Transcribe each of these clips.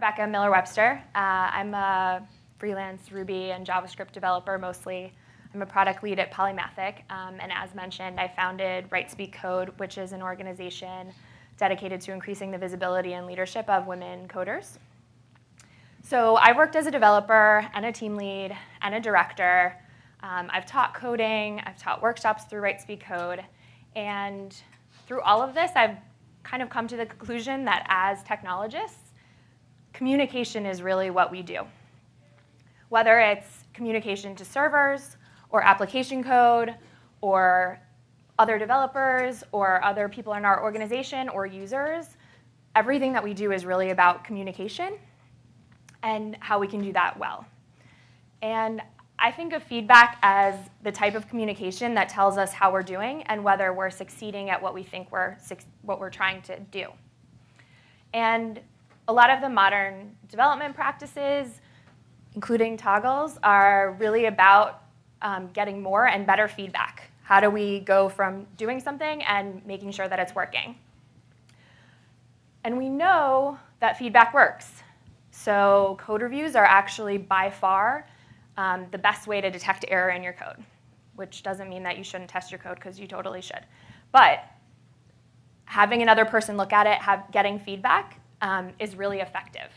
Rebecca Miller-Webster. I'm a freelance Ruby and JavaScript developer mostly. I'm a product lead at Polymathic, and as mentioned, I founded WriteSpeak Code, which is an organization dedicated to increasing the visibility and leadership of women coders. So I've worked as a developer and a team lead and a director. I've taught coding, I've taught workshops through WriteSpeak Code, and through all of this, I've kind of come to the conclusion that as technologists, communication is really what we do. Whether it's communication to servers, or application code, or other developers, or other people in our organization, or users, everything that we do is really about communication and how we can do that well. And I think of feedback as the type of communication that tells us how we're doing and whether we're succeeding at what we think what we're trying to do. And a lot of the modern development practices, including toggles, are really about getting more and better feedback. How do we go from doing something and making sure that it's working? And we know that feedback works. So code reviews are actually by far the best way to detect error in your code, which doesn't mean that you shouldn't test your code, because you totally should. But having another person look at it, getting feedback, is really effective.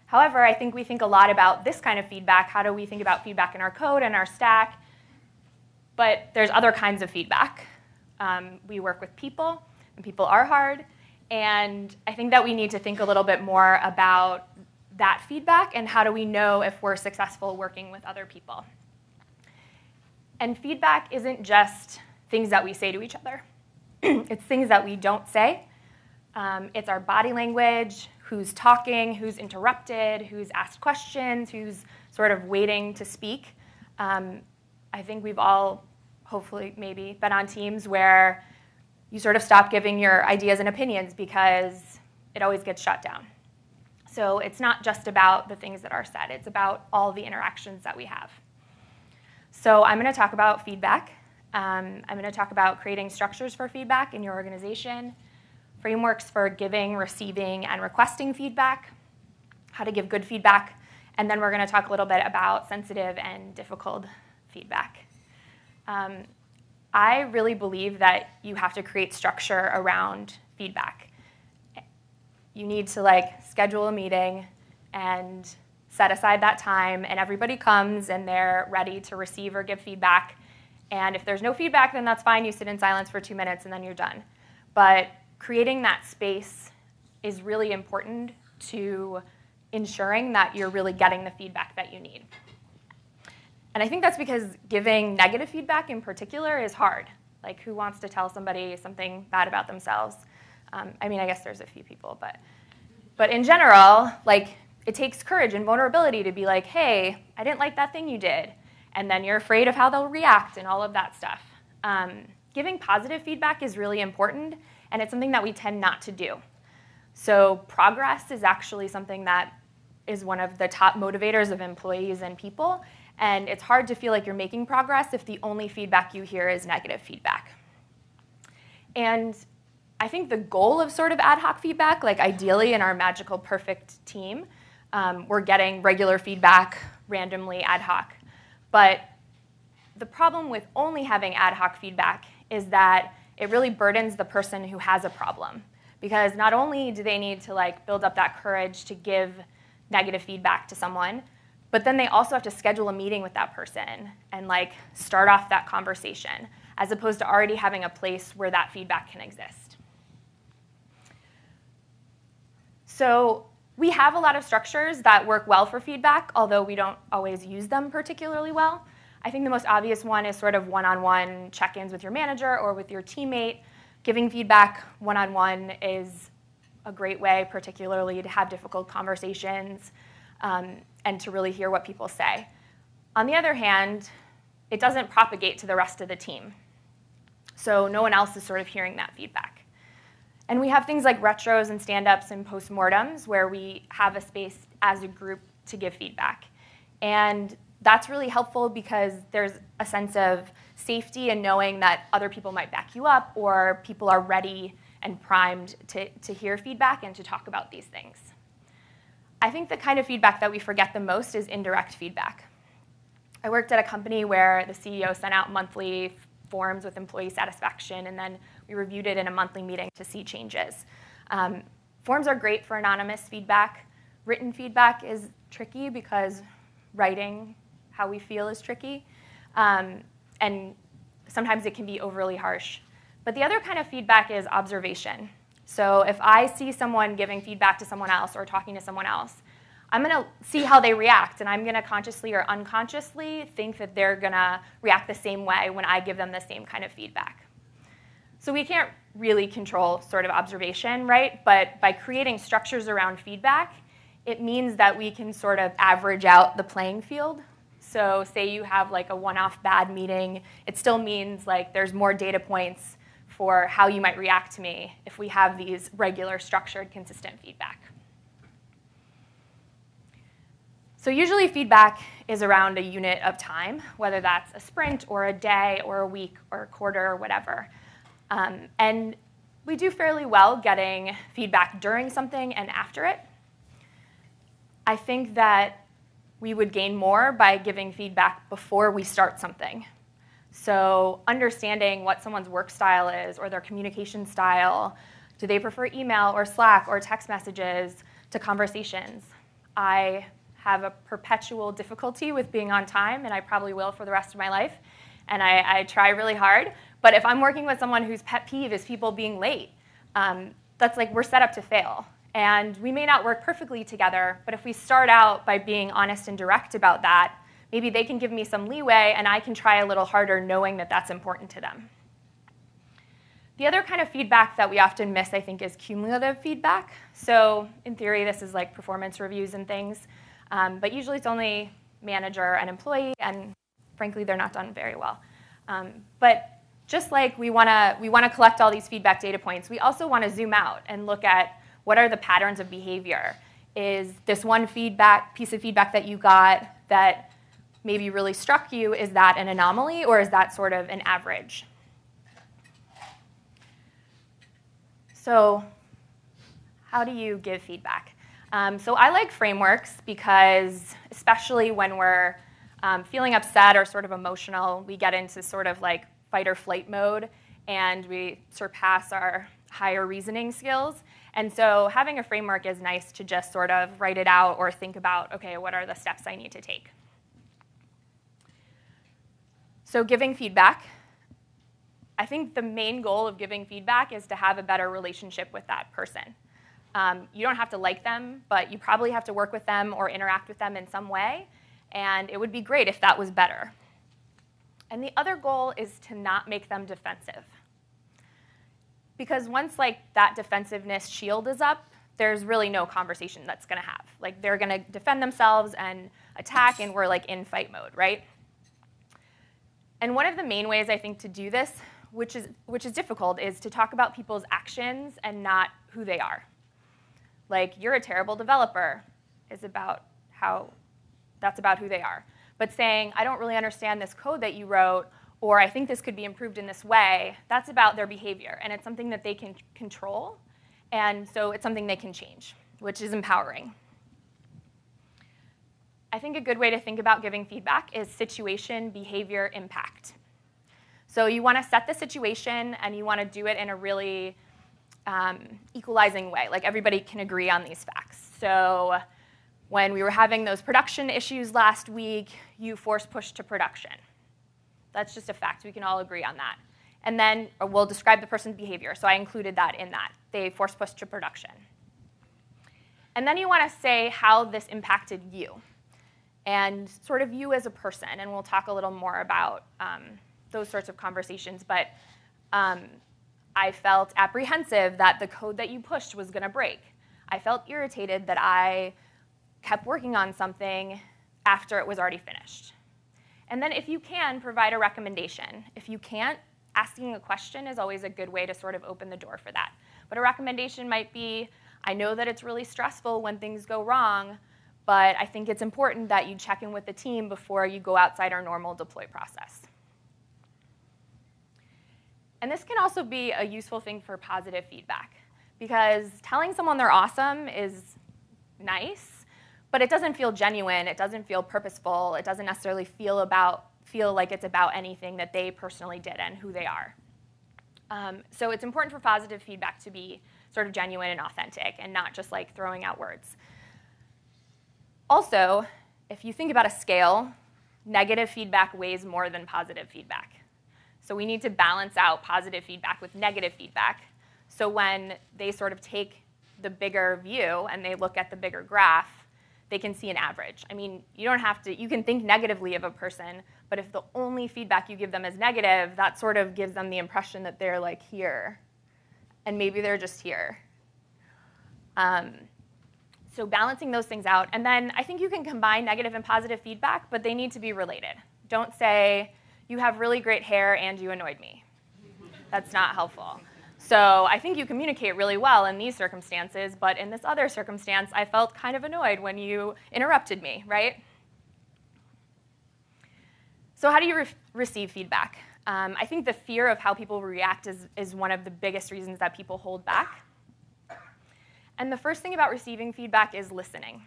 However, I think we think a lot about this kind of feedback. How do we think about feedback in our code and our stack? But there's other kinds of feedback. We work with people, and people are hard. And I think that we need to think a little bit more about that feedback and how do we know if we're successful working with other people. And feedback isn't just things that we say to each other. It's things that we don't say. It's our body language, who's talking, who's interrupted, who's asked questions, who's sort of waiting to speak. I think we've all, hopefully, maybe been on teams where you sort of stop giving your ideas and opinions because it always gets shut down. So it's not just about the things that are said. It's about all the interactions that we have. So I'm going to talk about feedback. I'm going to talk about creating structures for feedback in your organization, frameworks for giving, receiving, and requesting feedback, how to give good feedback, and then we're going to talk a little bit about sensitive and difficult feedback. I really believe that you have to create structure around feedback. You need to schedule a meeting and set aside that time, and everybody comes and they're ready to receive or give feedback. And if there's no feedback, then that's fine. You sit in silence for 2 minutes and then you're done. But creating that space is really important to ensuring that you're really getting the feedback that you need. And I think that's because giving negative feedback in particular is hard. Like, who wants to tell somebody something bad about themselves? I guess there's a few people, but in general, it takes courage and vulnerability to be like, hey, I didn't like that thing you did. And then you're afraid of how they'll react and all of that stuff. Giving positive feedback is really important, and it's something that we tend not to do. So progress is actually something that is one of the top motivators of employees and people, and it's hard to feel like you're making progress if the only feedback you hear is negative feedback. And I think the goal of sort of ad hoc feedback, ideally in our magical perfect team, we're getting regular feedback randomly ad hoc. But the problem with only having ad hoc feedback is that it really burdens the person who has a problem. Because not only do they need to build up that courage to give negative feedback to someone, but then they also have to schedule a meeting with that person and start off that conversation, as opposed to already having a place where that feedback can exist. So we have a lot of structures that work well for feedback, although we don't always use them particularly well. I think the most obvious one is sort of one-on-one check-ins with your manager or with your teammate. Giving feedback one-on-one is a great way, particularly to have difficult conversations and to really hear what people say. On the other hand, it doesn't propagate to the rest of the team. So no one else is sort of hearing that feedback. And we have things like retros and stand-ups and postmortems where we have a space as a group to give feedback. And that's really helpful because there's a sense of safety in knowing that other people might back you up or people are ready and primed to hear feedback and to talk about these things. I think the kind of feedback that we forget the most is indirect feedback. I worked at a company where the CEO sent out monthly forms with employee satisfaction, and then we reviewed it in a monthly meeting to see changes. Forms are great for anonymous feedback. Written feedback is tricky because writing how we feel is tricky, and sometimes it can be overly harsh. But the other kind of feedback is observation. So if I see someone giving feedback to someone else or talking to someone else, I'm going to see how they react, and I'm going to consciously or unconsciously think that they're going to react the same way when I give them the same kind of feedback. So we can't really control sort of observation, right? But by creating structures around feedback, it means that we can sort of average out the playing field. So say you have like a one-off bad meeting, it still means like there's more data points for how you might react to me if we have these regular, structured, consistent feedback. So usually feedback is around a unit of time, whether that's a sprint or a day or a week or a quarter or whatever. And we do fairly well getting feedback during something and after it. I think that we would gain more by giving feedback before we start something. So understanding what someone's work style is or their communication style. Do they prefer email or Slack or text messages to conversations? I have a perpetual difficulty with being on time, and I probably will for the rest of my life. And I try really hard. But if I'm working with someone whose pet peeve is people being late, that's like we're set up to fail. And we may not work perfectly together, but if we start out by being honest and direct about that, maybe they can give me some leeway, and I can try a little harder knowing that that's important to them. The other kind of feedback that we often miss, I think, is cumulative feedback. So in theory, this is like performance reviews and things. But usually it's only manager and employee, and frankly, they're not done very well. But just like we want to collect all these feedback data points, we also want to zoom out and look at what are the patterns of behavior. Is this one piece of feedback that you got that maybe really struck you, is that an anomaly, or is that sort of an average? So how do you give feedback? So I like frameworks because, especially when we're feeling upset or sort of emotional, we get into sort of like fight or flight mode, and we surpass our higher reasoning skills. And so having a framework is nice to just sort of write it out or think about, okay, what are the steps I need to take? So giving feedback, I think the main goal of giving feedback is to have a better relationship with that person. You don't have to like them, but you probably have to work with them or interact with them in some way, and it would be great if that was better. And the other goal is to not make them defensive. Because once like that defensiveness shield is up, there's really no conversation that's going to have. Like they're going to defend themselves and attack, and we're like in fight mode, right? And one of the main ways I think to do this, which is difficult, is to talk about people's actions and not who they are. Like, you're a terrible developer is about that's about who they are. But saying, I don't really understand this code that you wrote, or I think this could be improved in this way, that's about their behavior. And it's something that they can control. And so it's something they can change, which is empowering. I think a good way to think about giving feedback is situation, behavior, impact. So you want to set the situation, and you want to do it in a really equalizing way. Like everybody can agree on these facts. So when we were having those production issues last week, you force pushed to production. That's just a fact. We can all agree on that. And then we'll describe the person's behavior. So I included that in that. They force pushed to production. And then you want to say how this impacted you and sort of you as a person. And we'll talk a little more about those sorts of conversations. But I felt apprehensive that the code that you pushed was going to break. I felt irritated that I kept working on something after it was already finished. And then if you can, provide a recommendation. If you can't, asking a question is always a good way to sort of open the door for that. But a recommendation might be, I know that it's really stressful when things go wrong, but I think it's important that you check in with the team before you go outside our normal deploy process. And this can also be a useful thing for positive feedback, because telling someone they're awesome is nice, but it doesn't feel genuine, it doesn't feel purposeful, it doesn't necessarily feel like it's about anything that they personally did and who they are. So it's important for positive feedback to be sort of genuine and authentic and not just like throwing out words. Also, if you think about a scale, negative feedback weighs more than positive feedback. So we need to balance out positive feedback with negative feedback. So when they sort of take the bigger view and they look at the bigger graph, they can see an average. I mean, you can think negatively of a person, but if the only feedback you give them is negative, that sort of gives them the impression that they're like here, and maybe they're just here. So balancing those things out, and then I think you can combine negative and positive feedback, but they need to be related. Don't say, you have really great hair and you annoyed me. That's not helpful. So I think you communicate really well in these circumstances, but in this other circumstance, I felt kind of annoyed when you interrupted me, right? So how do you receive feedback? I think the fear of how people react is one of the biggest reasons that people hold back. And the first thing about receiving feedback is listening.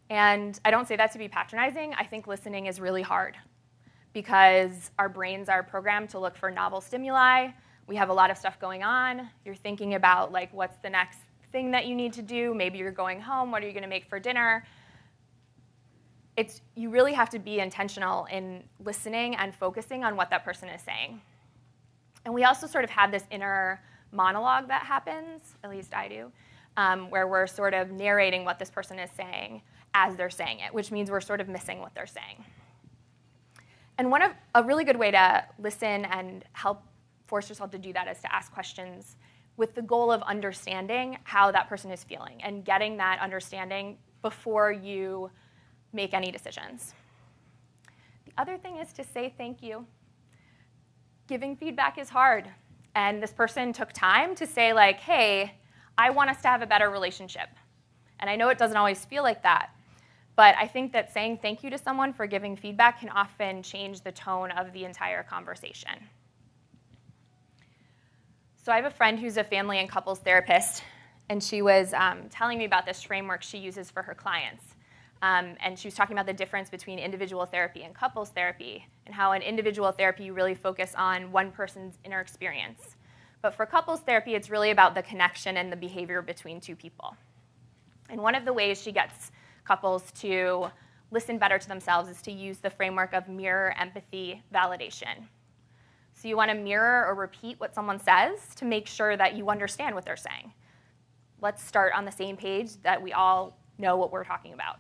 And I don't say that to be patronizing. I think listening is really hard because our brains are programmed to look for novel stimuli. We have a lot of stuff going on. You're thinking about like what's the next thing that you need to do. Maybe you're going home. What are you going to make for dinner? You really have to be intentional in listening and focusing on what that person is saying. And we also sort of have this inner monologue that happens, at least I do, where we're sort of narrating what this person is saying as they're saying it, which means we're sort of missing what they're saying. And a really good way to listen and help force yourself to do that is to ask questions with the goal of understanding how that person is feeling and getting that understanding before you make any decisions. The other thing is to say thank you. Giving feedback is hard. And this person took time to say like, hey, I want us to have a better relationship. And I know it doesn't always feel like that. But I think that saying thank you to someone for giving feedback can often change the tone of the entire conversation. So I have a friend who's a family and couples therapist, and she was telling me about this framework she uses for her clients. And she was talking about the difference between individual therapy and couples therapy, and how in individual therapy you really focus on one person's inner experience. But for couples therapy, it's really about the connection and the behavior between two people. And one of the ways she gets couples to listen better to themselves is to use the framework of mirror, empathy, validation. So you want to mirror or repeat what someone says to make sure that you understand what they're saying. Let's start on the same page that we all know what we're talking about.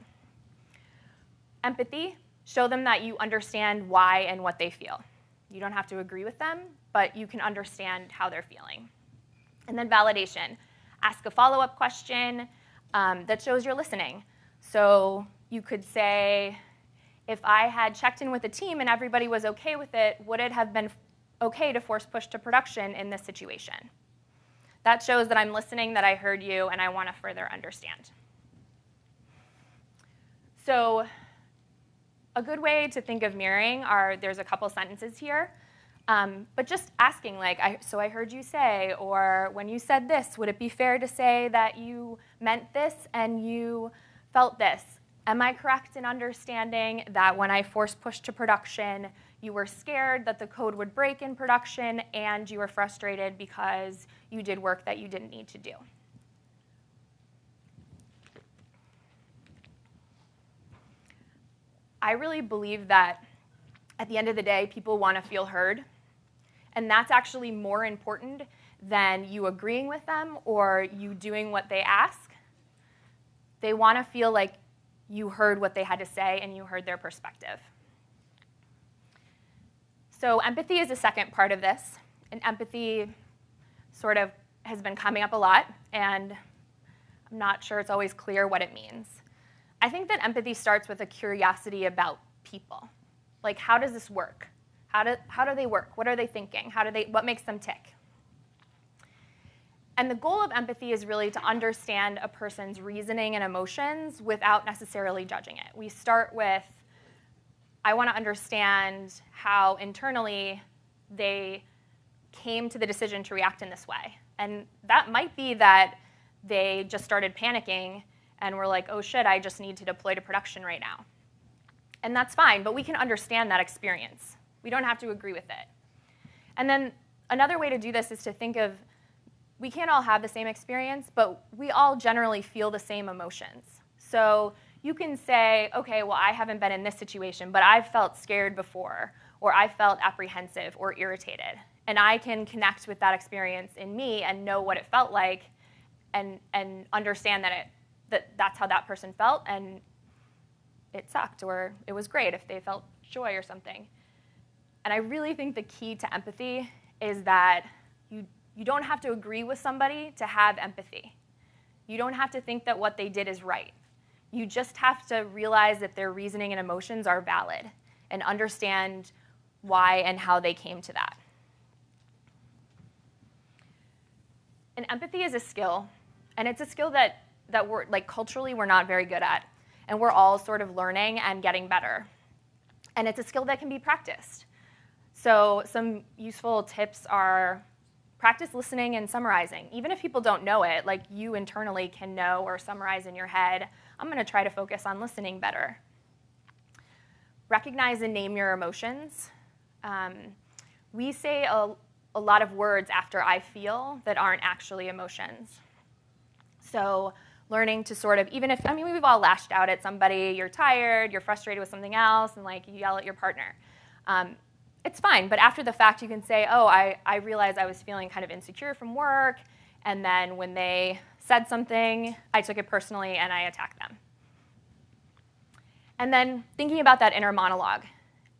Empathy, show them that you understand why and what they feel. You don't have to agree with them, but you can understand how they're feeling. And then validation, ask a follow-up question that shows you're listening. So you could say, if I had checked in with the team and everybody was okay with it, would it have been okay to force push to production in this situation? That shows that I'm listening, that I heard you, and I want to further understand. So a good way to think of mirroring there's a couple sentences here, but just asking like, so I heard you say, or when you said this, would it be fair to say that you meant this and you felt this? Am I correct in understanding that when I force pushed to production, you were scared that the code would break in production and you were frustrated because you did work that you didn't need to do? I really believe that at the end of the day, people want to feel heard. And that's actually more important than you agreeing with them or you doing what they ask. They want to feel like you heard what they had to say and you heard their perspective. So empathy is the second part of this. And empathy sort of has been coming up a lot, and I'm not sure it's always clear what it means. I think that empathy starts with a curiosity about people. Like, how does this work? How do they work? What are they thinking? What makes them tick? And the goal of empathy is really to understand a person's reasoning and emotions without necessarily judging it. We start with, I want to understand how internally they came to the decision to react in this way. And that might be that they just started panicking and we're like, oh shit, I just need to deploy to production right now. And that's fine, but we can understand that experience. We don't have to agree with it. And then another way to do this is to think of, we can't all have the same experience, but we all generally feel the same emotions. So you can say, okay, well, I haven't been in this situation, but I've felt scared before, or I felt apprehensive or irritated. And I can connect with that experience in me and know what it felt like and understand that that's how that person felt, and it sucked, or it was great if they felt joy or something. And I really think the key to empathy is that you don't have to agree with somebody to have empathy. You don't have to think that what they did is right. You just have to realize that their reasoning and emotions are valid and understand why and how they came to that. And empathy is a skill, and it's a skill that we're, like, culturally we're not very good at, and we're all sort of learning and getting better. And it's a skill that can be practiced. So some useful tips are practice listening and summarizing. Even if people don't know it, like you internally can know or summarize in your head, I'm going to try to focus on listening better. Recognize and name your emotions. We say a lot of words after I feel that aren't actually emotions. So learning to sort of, even if, I mean, we've all lashed out at somebody, you're tired, you're frustrated with something else, and like you yell at your partner. It's fine, but after the fact you can say, oh, I realized I was feeling kind of insecure from work, and then when they said something, I took it personally and I attacked them. And then thinking about that inner monologue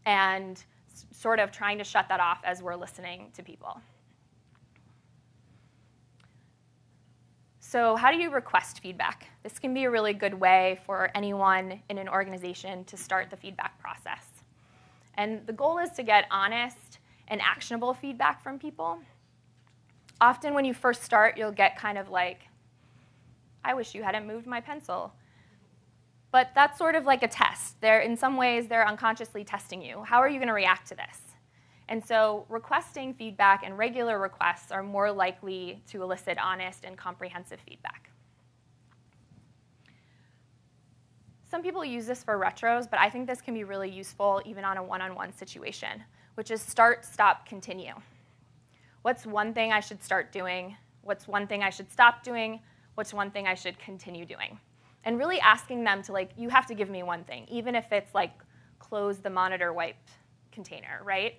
and sort of trying to shut that off as we're listening to people. So how do you request feedback? This can be a really good way for anyone in an organization to start the feedback process. And the goal is to get honest and actionable feedback from people. Often when you first start, you'll get kind of like, I wish you hadn't moved my pencil. But that's sort of like a test. In some ways, they're unconsciously testing you. How are you going to react to this? And so requesting feedback and regular requests are more likely to elicit honest and comprehensive feedback. Some people use this for retros, but I think this can be really useful even on a one-on-one situation, which is start, stop, continue. What's one thing I should start doing? What's one thing I should stop doing? What's one thing I should continue doing? And really asking them to, like, you have to give me one thing, even if it's like close the monitor wipe container, right?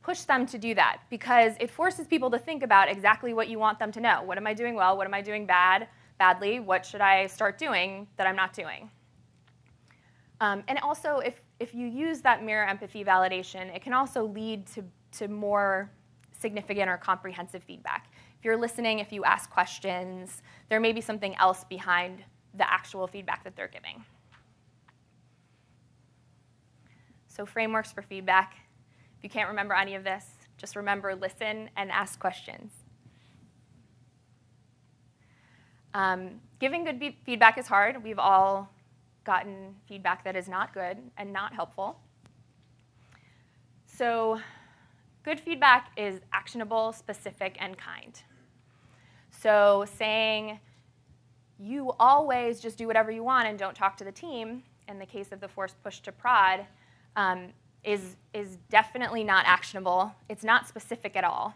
Push them to do that, because it forces people to think about exactly what you want them to know. What am I doing well? What am I doing badly? What should I start doing that I'm not doing? And also, if you use that mirror empathy validation, it can also lead to more significant or comprehensive feedback. If you're listening, if you ask questions, there may be something else behind the actual feedback that they're giving. So frameworks for feedback. If you can't remember any of this, just remember listen and ask questions. Giving good feedback is hard. We've all gotten feedback that is not good and not helpful. So good feedback is actionable, specific, and kind. So saying you always just do whatever you want and don't talk to the team, in the case of the forced push to prod, is definitely not actionable. It's not specific at all,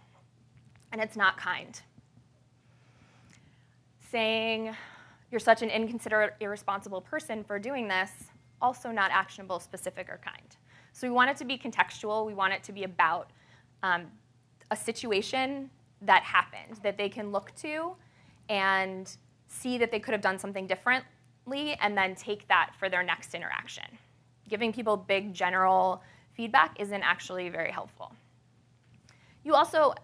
and it's not kind. Saying you're such an inconsiderate, irresponsible person for doing this, also not actionable, specific, or kind. So we want it to be contextual. We want it to be about a situation that happened that they can look to and see that they could have done something differently and then take that for their next interaction. Giving people big general feedback isn't actually very helpful. You also,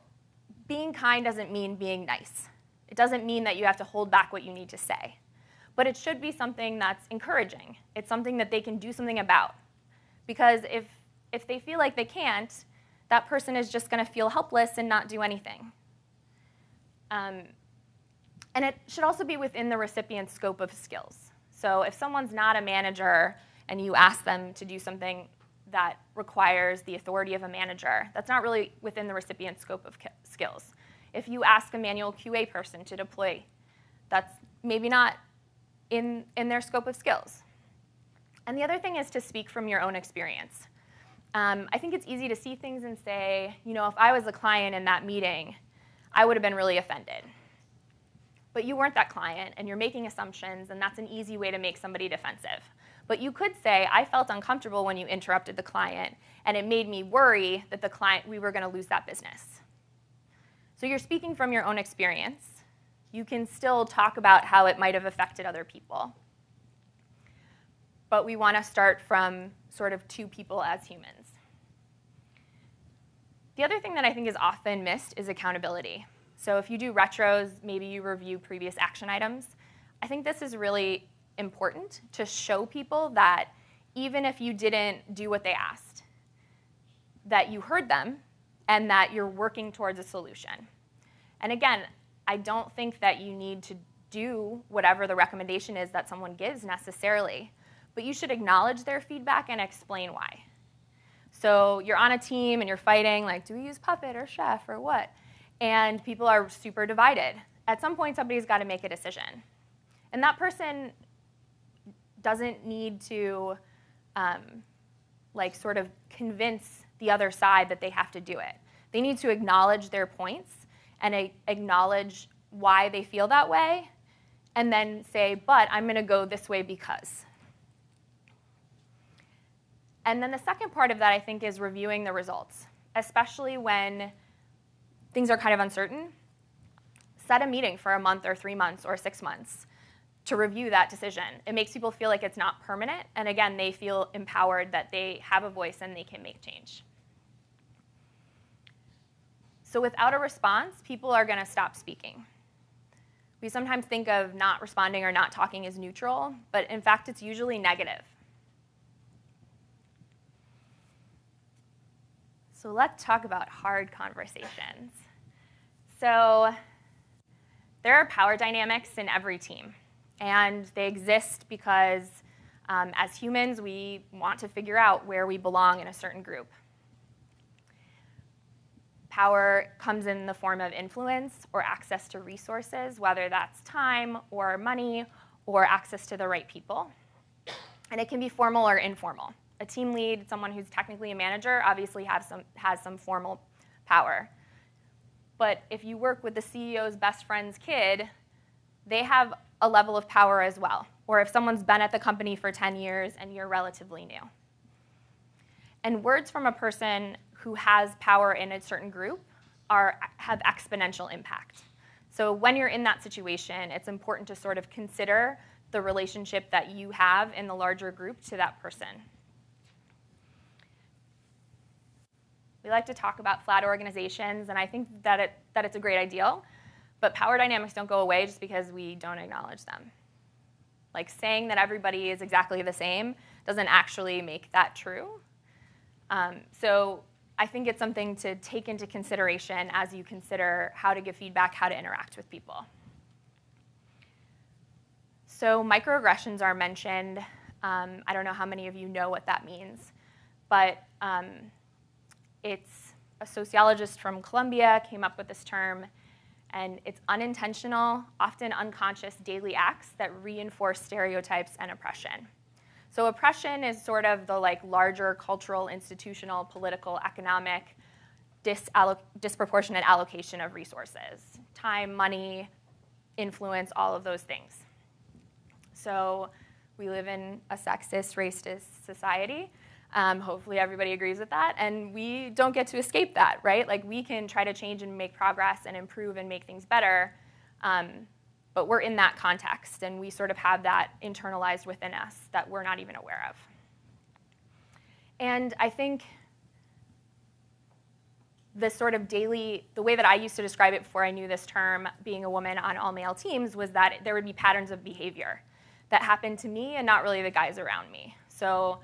being kind doesn't mean being nice. It doesn't mean that you have to hold back what you need to say. But it should be something that's encouraging. It's something that they can do something about. Because if they feel like they can't, that person is just going to feel helpless and not do anything. And it should also be within the recipient's scope of skills. So if someone's not a manager and you ask them to do something that requires the authority of a manager, that's not really within the recipient's scope of skills. If you ask a manual QA person to deploy, that's maybe not in their scope of skills. And the other thing is to speak from your own experience. I think it's easy to see things and say, you know, if I was a client in that meeting, I would have been really offended. But you weren't that client, and you're making assumptions, and that's an easy way to make somebody defensive. But you could say, I felt uncomfortable when you interrupted the client, and it made me worry that the client, we were going to lose that business. So you're speaking from your own experience. You can still talk about how it might have affected other people. But we want to start from sort of two people as humans. The other thing that I think is often missed is accountability. So if you do retros, maybe you review previous action items. I think this is really important to show people that even if you didn't do what they asked, that you heard them and that you're working towards a solution. And again, I don't think that you need to do whatever the recommendation is that someone gives necessarily, but you should acknowledge their feedback and explain why. So you're on a team and you're fighting, like, do we use Puppet or Chef or what? And people are super divided. At some point, somebody's got to make a decision. And that person doesn't need to sort of convince the other side that they have to do it. They need to acknowledge their points and acknowledge why they feel that way, and then say, but I'm going to go this way because. And then the second part of that, I think, is reviewing the results, especially when things are kind of uncertain. Set a meeting for a month or 3 months or 6 months to review that decision. It makes people feel like it's not permanent, and again, they feel empowered that they have a voice and they can make change. So without a response, people are going to stop speaking. We sometimes think of not responding or not talking as neutral, but in fact, it's usually negative. So let's talk about hard conversations. So there are power dynamics in every team, and they exist because as humans, we want to figure out where we belong in a certain group. Power comes in the form of influence or access to resources, whether that's time or money or access to the right people. And it can be formal or informal. A team lead, someone who's technically a manager, obviously has some formal power. But if you work with the CEO's best friend's kid, they have a level of power as well. Or if someone's been at the company for 10 years and you're relatively new. And words from a person who has power in a certain group have exponential impact. So when you're in that situation, it's important to sort of consider the relationship that you have in the larger group to that person. We like to talk about flat organizations, and I think that it's a great ideal, but power dynamics don't go away just because we don't acknowledge them. Like saying that everybody is exactly the same doesn't actually make that true. So I think it's something to take into consideration as you consider how to give feedback, how to interact with people. So microaggressions are mentioned. I don't know how many of you know what that means, but it's a sociologist from Columbia came up with this term, and it's unintentional, often unconscious daily acts that reinforce stereotypes and oppression. So oppression is sort of the larger cultural, institutional, political, economic, disproportionate allocation of resources, time, money, influence, all of those things. So we live in a sexist, racist society. Hopefully everybody agrees with that, and we don't get to escape that, right? We can try to change and make progress and improve and make things better, but we're in that context, and we sort of have that internalized within us that we're not even aware of. And I think the sort of the way that I used to describe it before I knew this term, being a woman on all-male teams, was that there would be patterns of behavior that happened to me and not really the guys around me. So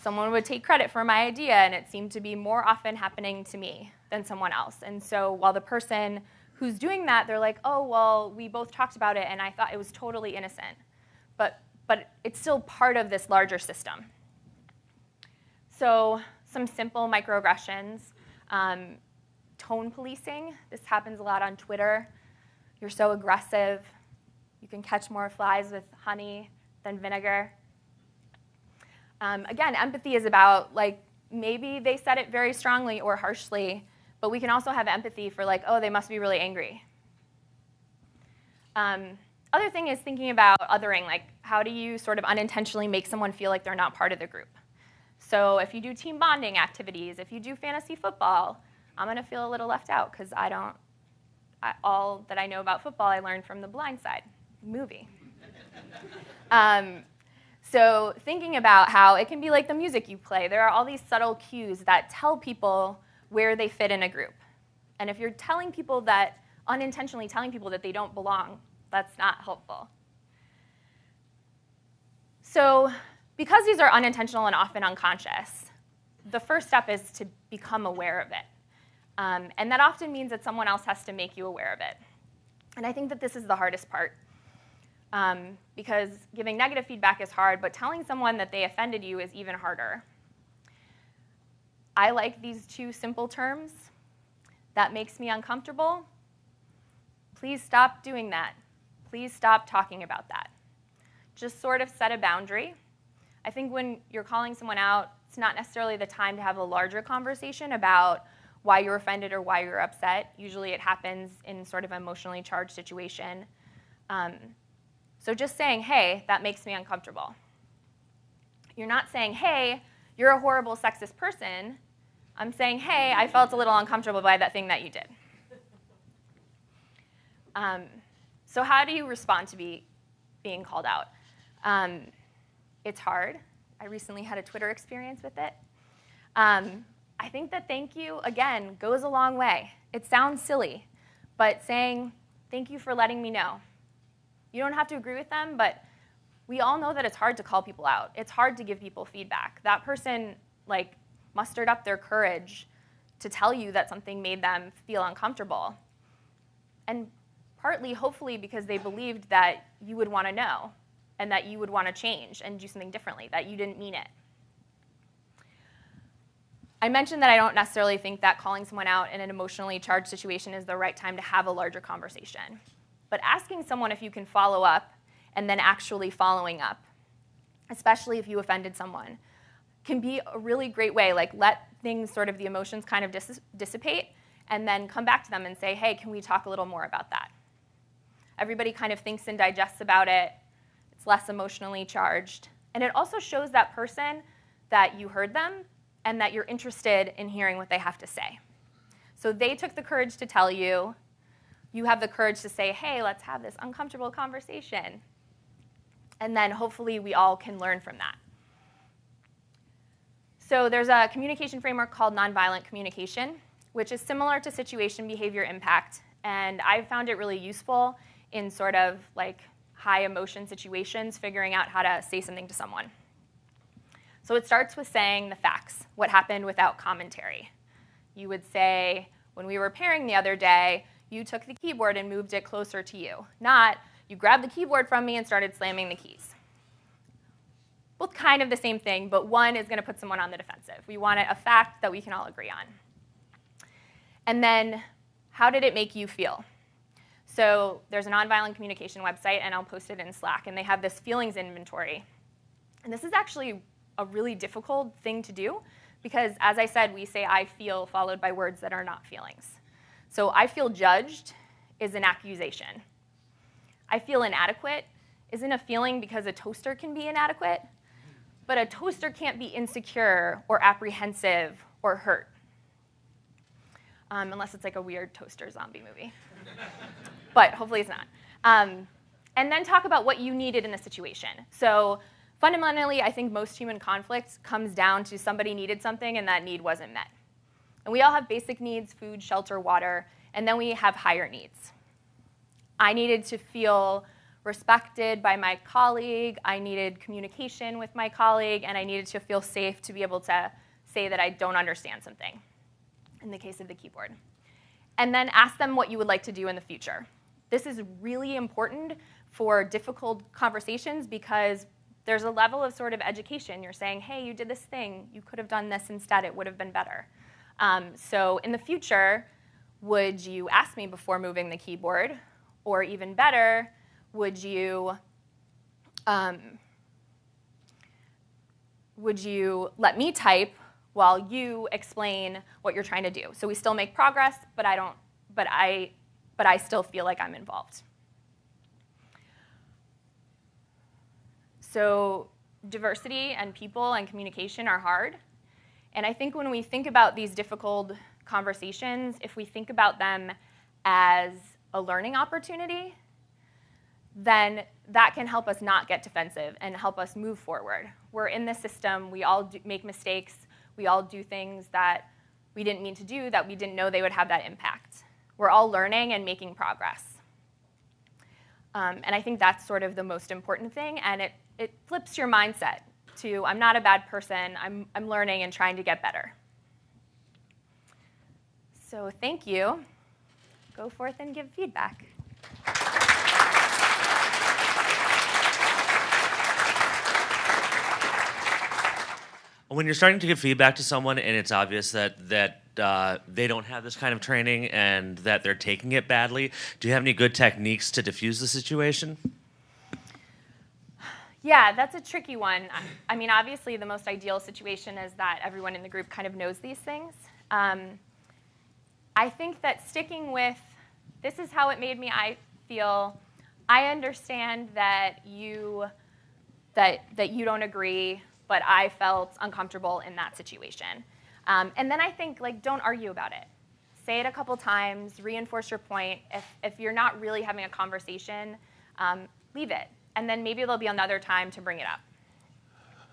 someone would take credit for my idea, and it seemed to be more often happening to me than someone else. And so while the person who's doing that, they're like, oh, well, we both talked about it, and I thought it was totally innocent. But it's still part of this larger system. So some simple microaggressions. Tone policing. This happens a lot on Twitter. You're so aggressive. You can catch more flies with honey than vinegar. Again, empathy is about, like, maybe they said it very strongly or harshly, but we can also have empathy for, like, oh, they must be really angry. Other thing is thinking about othering, like, how do you sort of unintentionally make someone feel like they're not part of the group? So if you do team bonding activities, if you do fantasy football, I'm going to feel a little left out because all that I know about football I learned from The Blind Side movie. So thinking about how it can be like the music you play. There are all these subtle cues that tell people where they fit in a group. And if you're telling people that, unintentionally telling people that they don't belong, that's not helpful. So because these are unintentional and often unconscious, the first step is to become aware of it. And that often means that someone else has to make you aware of it. And I think that this is the hardest part. Because giving negative feedback is hard, but telling someone that they offended you is even harder. I like these two simple terms. That makes me uncomfortable. Please stop doing that. Please stop talking about that. Just sort of set a boundary. I think when you're calling someone out, it's not necessarily the time to have a larger conversation about why you're offended or why you're upset. Usually it happens in sort of an emotionally charged situation. So just saying, hey, that makes me uncomfortable. You're not saying, hey, you're a horrible sexist person. I'm saying, hey, I felt a little uncomfortable by that thing that you did. So how do you respond to being called out? It's hard. I recently had a Twitter experience with it. I think that thank you, again, goes a long way. It sounds silly, but saying, thank you for letting me know. You don't have to agree with them, but we all know that it's hard to call people out. It's hard to give people feedback. That person, like, mustered up their courage to tell you that something made them feel uncomfortable. And partly, hopefully, because they believed that you would want to know and that you would want to change and do something differently, that you didn't mean it. I mentioned that I don't necessarily think that calling someone out in an emotionally charged situation is the right time to have a larger conversation. But asking someone if you can follow up and then actually following up, especially if you offended someone, can be a really great way. Like, let things, sort of the emotions kind of dissipate, and then come back to them and say, hey, can we talk a little more about that? Everybody kind of thinks and digests about it. It's less emotionally charged. And it also shows that person that you heard them and that you're interested in hearing what they have to say. So they took the courage to tell you. You have the courage to say, hey, let's have this uncomfortable conversation. And then hopefully we all can learn from that. So there's a communication framework called nonviolent communication, which is similar to situation behavior impact. And I've found it really useful in sort of like high emotion situations, figuring out how to say something to someone. So it starts with saying the facts, what happened without commentary. You would say, when we were pairing the other day, you took the keyboard and moved it closer to you. Not, you grabbed the keyboard from me and started slamming the keys. Both kind of the same thing, but one is going to put someone on the defensive. We want a fact that we can all agree on. And then, how did it make you feel? So there's a nonviolent communication website, and I'll post it in Slack, and they have this feelings inventory. And this is actually a really difficult thing to do, because as I said, we say I feel followed by words that are not feelings. So I feel judged is an accusation. I feel inadequate isn't a feeling because a toaster can be inadequate, but a toaster can't be insecure or apprehensive or hurt. Unless it's like a weird toaster zombie movie. But hopefully it's not. And then talk about what you needed in the situation. So fundamentally, I think most human conflict comes down to somebody needed something and that need wasn't met. And we all have basic needs, food, shelter, water, and then we have higher needs. I needed to feel respected by my colleague, I needed communication with my colleague, and I needed to feel safe to be able to say that I don't understand something, in the case of the keyboard. And then ask them what you would like to do in the future. This is really important for difficult conversations because there's a level of sort of education. You're saying, hey, you did this thing, you could have done this instead, it would have been better. So in the future, would you ask me before moving the keyboard? Or even better, would you let me type while you explain what you're trying to do? So we still make progress, but I still feel like I'm involved. So diversity and people and communication are hard. And I think when we think about these difficult conversations, if we think about them as a learning opportunity, then that can help us not get defensive and help us move forward. We're in this system. We all make mistakes. We all do things that we didn't mean to do, that we didn't know they would have that impact. We're all learning and making progress. And I think that's sort of the most important thing. And it flips your mindset to, I'm not a bad person. I'm learning and trying to get better. So thank you. Go forth and give feedback. When you're starting to give feedback to someone and it's obvious that they don't have this kind of training and that they're taking it badly, do you have any good techniques to diffuse the situation? Yeah, that's a tricky one. I mean, obviously, the most ideal situation is that everyone in the group kind of knows these things. I think that sticking with, this is how it made me feel. I understand that you don't agree, but I felt uncomfortable in that situation. And then I think, like, don't argue about it. Say it a couple times, reinforce your point. If you're not really having a conversation, leave it. And then maybe there'll be another time to bring it up.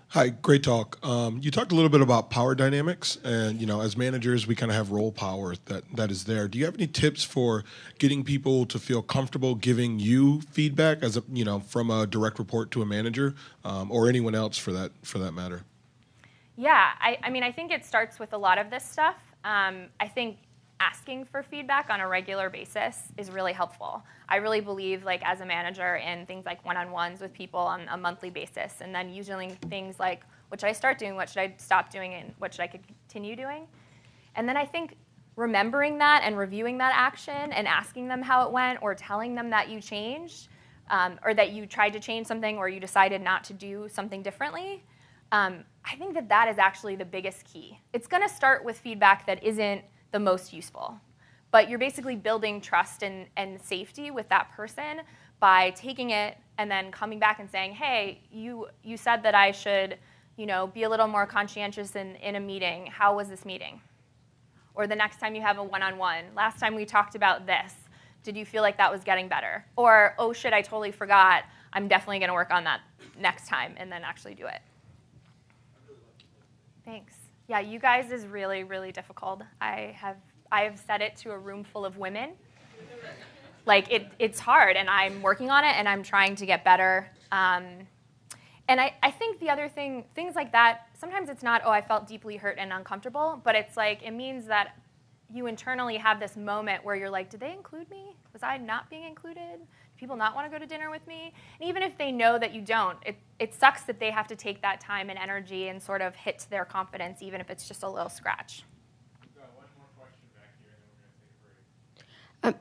Hi, great talk. You talked a little bit about power dynamics, and as managers, we kind of have role power that is there. Do you have any tips for getting people to feel comfortable giving you feedback as from a direct report to a manager, or anyone else for that matter? Yeah, I mean, I think it starts with a lot of this stuff. I think asking for feedback on a regular basis is really helpful. I really believe, like, as a manager, in things like one-on-ones with people on a monthly basis, and then using things like, what should I start doing, what should I stop doing, and what should I continue doing? And then I think remembering that and reviewing that action and asking them how it went, or telling them that you changed, or that you tried to change something, or you decided not to do something differently, I think that is actually the biggest key. It's going to start with feedback that isn't the most useful. But you're basically building trust and safety with that person by taking it and then coming back and saying, hey, you said that I should be a little more conscientious in a meeting. How was this meeting? Or the next time you have a one-on-one, last time we talked about this. Did you feel like that was getting better? Or, oh shit, I totally forgot. I'm definitely going to work on that next time, and then actually do it. Thanks. Yeah, you guys is really, really difficult. I have said it to a room full of women. Like, it's hard, and I'm working on it, and I'm trying to get better. And I think the other thing, things like that, sometimes it's not, oh, I felt deeply hurt and uncomfortable, but it's like, it means that you internally have this moment where you're like, did they include me? Was I not being included? Do people not want to go to dinner with me? And even if they know that you don't, it sucks that they have to take that time and energy and sort of hit their confidence, even if it's just a little scratch.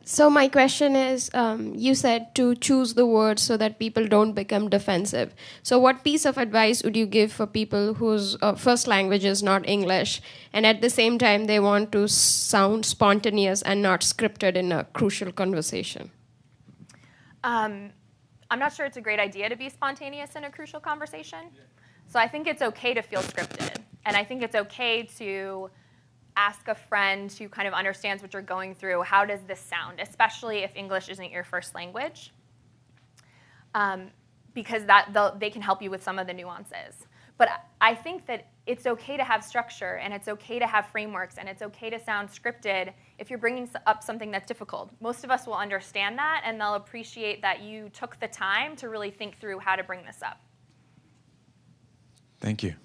So my question is, you said to choose the words so that people don't become defensive. So what piece of advice would you give for people whose first language is not English, and at the same time they want to sound spontaneous and not scripted in a crucial conversation? I'm not sure it's a great idea to be spontaneous in a crucial conversation. So I think it's okay to feel scripted. And I think it's okay to ask a friend who kind of understands what you're going through, how does this sound, especially if English isn't your first language, because they can help you with some of the nuances. But I think that it's okay to have structure, and it's okay to have frameworks, and it's okay to sound scripted if you're bringing up something that's difficult. Most of us will understand that, and they'll appreciate that you took the time to really think through how to bring this up. Thank you.